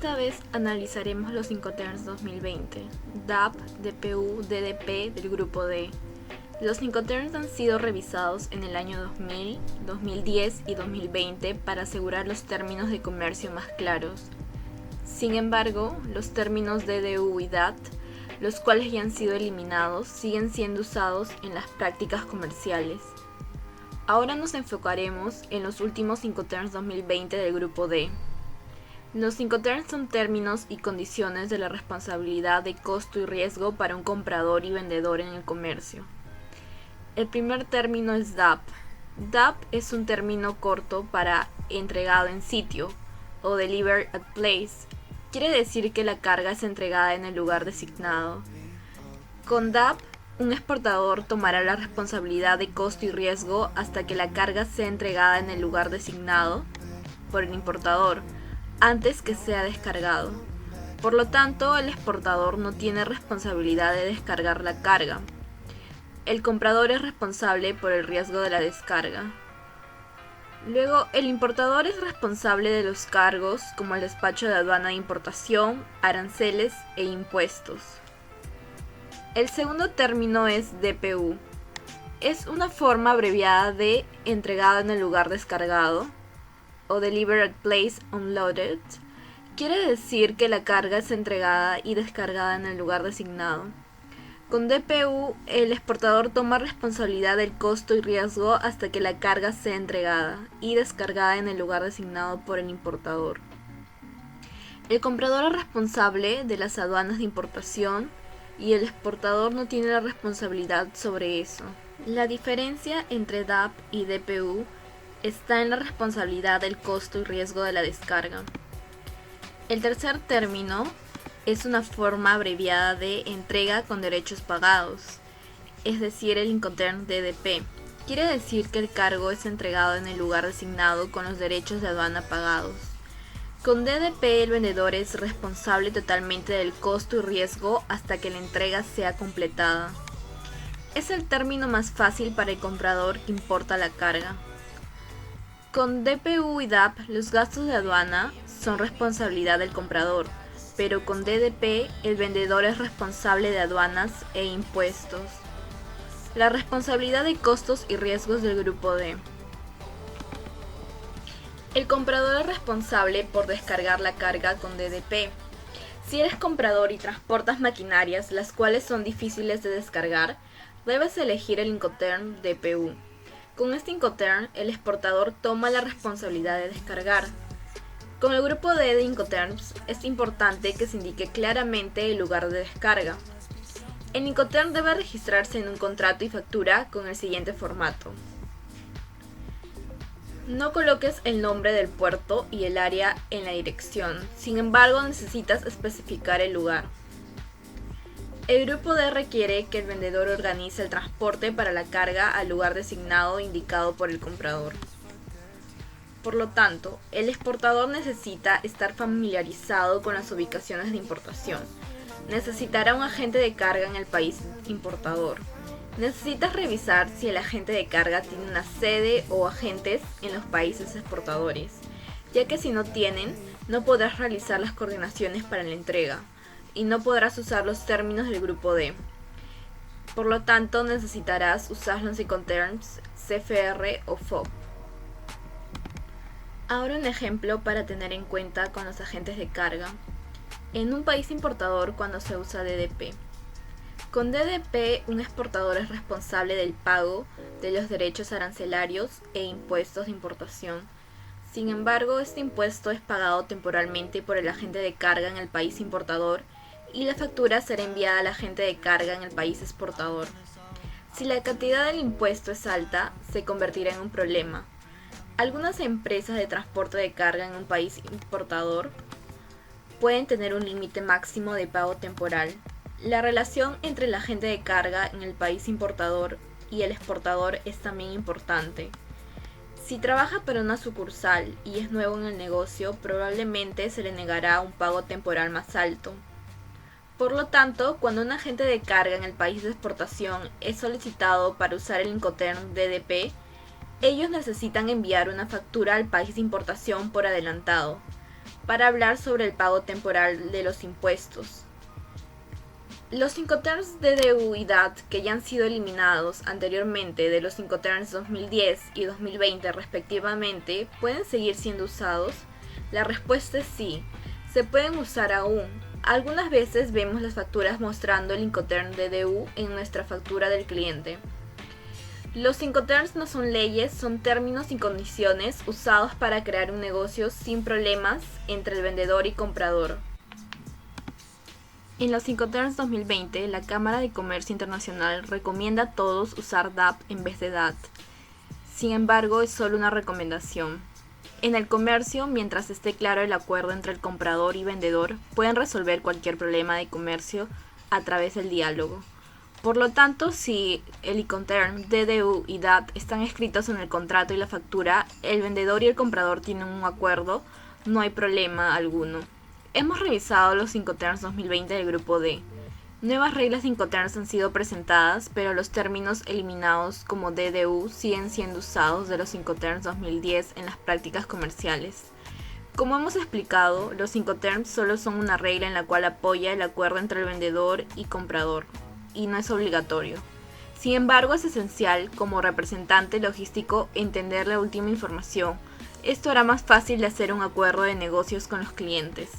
Esta vez analizaremos los Incoterms 2020, DAP, DPU, DDP del grupo D. Los Incoterms han sido revisados en el año 2000, 2010 y 2020 para asegurar los términos de comercio más claros. Sin embargo, los términos DDU y DAT, los cuales ya han sido eliminados, siguen siendo usados en las prácticas comerciales. Ahora nos enfocaremos en los últimos Incoterms 2020 del grupo D. Los Incoterms son términos y condiciones de la responsabilidad de costo y riesgo para un comprador y vendedor en el comercio. El primer término es DAP. DAP es un término corto para entregado en sitio o delivered at place. Quiere decir que la carga es entregada en el lugar designado. Con DAP, un exportador tomará la responsabilidad de costo y riesgo hasta que la carga sea entregada en el lugar designado por el importador, antes que sea descargado. Por lo tanto, el exportador no tiene responsabilidad de descargar la carga. El comprador es responsable por el riesgo de la descarga. Luego, el importador es responsable de los cargos como el despacho de aduana de importación, aranceles e impuestos. El segundo término es DPU. Es una forma abreviada de entregado en el lugar descargado o delivered at place unloaded. Quiere decir que la carga es entregada y descargada en el lugar designado. Con DPU, el exportador toma responsabilidad del costo y riesgo hasta que la carga sea entregada y descargada en el lugar designado por el importador. El comprador es responsable de las aduanas de importación y el exportador no tiene la responsabilidad sobre eso. La diferencia entre DAP y DPU está en la responsabilidad del costo y riesgo de la descarga. El tercer término es una forma abreviada de entrega con derechos pagados, es decir, el Incoterm DDP. Quiere decir que el cargo es entregado en el lugar designado con los derechos de aduana pagados. Con DDP el vendedor es responsable totalmente del costo y riesgo hasta que la entrega sea completada. Es el término más fácil para el comprador que importa la carga. Con DPU y DAP los gastos de aduana son responsabilidad del comprador, pero con DDP el vendedor es responsable de aduanas e impuestos. La responsabilidad de costos y riesgos del grupo D. El comprador es responsable por descargar la carga con DDP. Si eres comprador y transportas maquinarias las cuales son difíciles de descargar, debes elegir el Incoterm DPU. Con este Incoterm, el exportador toma la responsabilidad de descargar. Con el grupo D de Incoterms, es importante que se indique claramente el lugar de descarga. El Incoterm debe registrarse en un contrato y factura con el siguiente formato. No coloques el nombre del puerto y el área en la dirección, sin embargo necesitas especificar el lugar. El grupo D requiere que el vendedor organice el transporte para la carga al lugar designado indicado por el comprador. Por lo tanto, el exportador necesita estar familiarizado con las ubicaciones de importación. Necesitará un agente de carga en el país importador. Necesitas revisar si el agente de carga tiene una sede o agentes en los países exportadores, ya que si no tienen, no podrás realizar las coordinaciones para la entrega y no podrás usar los términos del grupo D. Por lo tanto, necesitarás usar los Incoterms CFR o FOB. Ahora un ejemplo para tener en cuenta con los agentes de carga. En un país importador cuando se usa DDP. Con DDP, un exportador es responsable del pago de los derechos arancelarios e impuestos de importación. Sin embargo, este impuesto es pagado temporalmente por el agente de carga en el país importador y la factura será enviada al agente de carga en el país exportador. Si la cantidad del impuesto es alta, se convertirá en un problema. Algunas empresas de transporte de carga en un país importador pueden tener un límite máximo de pago temporal. La relación entre el agente de carga en el país importador y el exportador es también importante. Si trabaja para una sucursal y es nuevo en el negocio, probablemente se le negará un pago temporal más alto. Por lo tanto, cuando un agente de carga en el país de exportación es solicitado para usar el Incoterm DDP, ellos necesitan enviar una factura al país de importación por adelantado. para hablar sobre el pago temporal de los impuestos. Los Incoterms DDU y DAT, que ya han sido eliminados anteriormente de los Incoterms 2010 y 2020 respectivamente, ¿pueden seguir siendo usados? La respuesta es sí, se pueden usar aún. Algunas veces vemos las facturas mostrando el Incoterm DDU en nuestra factura del cliente. Los Incoterms no son leyes, son términos y condiciones usados para crear un negocio sin problemas entre el vendedor y comprador. En los Incoterms 2020, la Cámara de Comercio Internacional recomienda a todos usar DAP en vez de DAT. Sin embargo, es solo una recomendación. En el comercio, mientras esté claro el acuerdo entre el comprador y vendedor, pueden resolver cualquier problema de comercio a través del diálogo. Por lo tanto, si el Incoterm, DDU y DAT están escritos en el contrato y la factura, el vendedor y el comprador tienen un acuerdo, no hay problema alguno. Hemos revisado los Incoterms 2020 del grupo D. Nuevas reglas de Incoterms han sido presentadas, pero los términos eliminados como DDU siguen siendo usados de los Incoterms 2010 en las prácticas comerciales. Como hemos explicado, los Incoterms solo son una regla en la cual apoya el acuerdo entre el vendedor y comprador, y no es obligatorio. Sin embargo, es esencial, como representante logístico, entender la última información. Esto hará más fácil de hacer un acuerdo de negocios con los clientes.